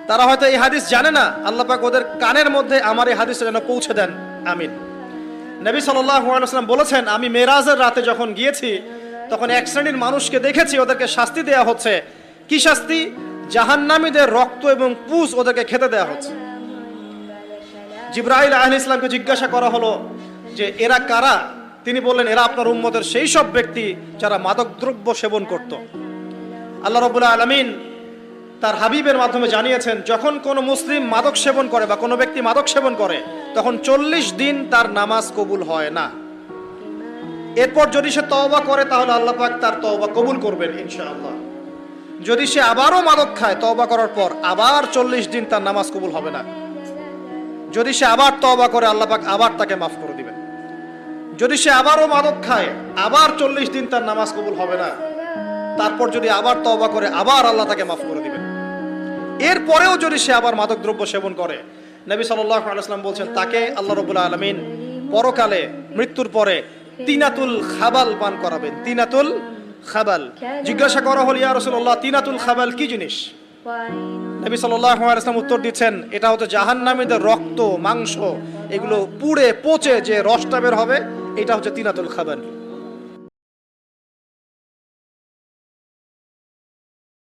তারা হয়তো এই হাদিস জানে না, আল্লাহ পাক ওদের কানের মধ্যে আমার এই হাদিসটা যেন পৌঁছে দেন, আমিন। নবী সাল্লাল্লাহু আলাইহি ওয়াসাল্লাম বলেছেন, আমি মেরাজের রাতে যখন গিয়েছি তখন এক শ্রেণীর মানুষকে দেখেছি, ওদেরকে শাস্তি দেয়া হচ্ছে। কি শাস্তি? জাহান্নামীদের রক্ত এবং পুঁজ ওদেরকে খেতে দেয়া হচ্ছে। জিবরাইল আলাইহিস সালামকে জিজ্ঞাসা করা হলো যে এরা কারা? তিনি বললেন, এরা আপনার উম্মতের সেই সব ব্যক্তি যারা মাদকদ্রব্য সেবন করত। আল্লাহ রাব্বুল আলামিন তার হাবিবের মাধ্যমে জানিয়েছেন, যখন কোনো মুসলিম মাদক সেবন করে বা কোনো ব্যক্তি মাদক সেবন করে তখন 40 দিন তার নামাজ কবুল হয় না। এরপর যদি সে তওবা করে তাহলে আল্লাহ পাক তার তওবা কবুল করবেন ইনশাআল্লাহ। যদি সে আবারও মাদক খায় তওবা করার পর, আবার 40 দিন তার নামাজ কবুল হবে না। যদি সে আবার তওবা করে আল্লাহ পাক আবার তাকে মাফ করে দিবেন। যদি সে আবারও মাদক খায় আবার 40 দিন তার নামাজ কবুল হবে না। তারপর যদি আবার তওবা করে আবার আল্লাহ তাকে মাফ করে দিবেন। এরপরেও যদি সে আবার মাদক দ্রব্য সেবন করে, নবী সাল্লাল্লাহু আলাইহি ওয়াসাল্লাম বলছেন তাকে আল্লাহ রাব্বুল আলামিন পরকালে মৃত্যুর পরে তিনাতুল খাবাল পান করাবেন। তিনাতুল খাবাল। জিজ্ঞাসা করা হলো, ইয়া রাসূলুল্লাহ, তিনাতুল খাবাল কি জিনিস? নবী সাল্লাল্লাহু আলাইহি ওয়াসাল্লাম উত্তর দিচ্ছেন, এটা হচ্ছে জাহান্নামীদের রক্ত, মাংস, এগুলো পুড়ে পচে যে রসটা বের হবে, এটা হচ্ছে তিনাতুল খাবাল।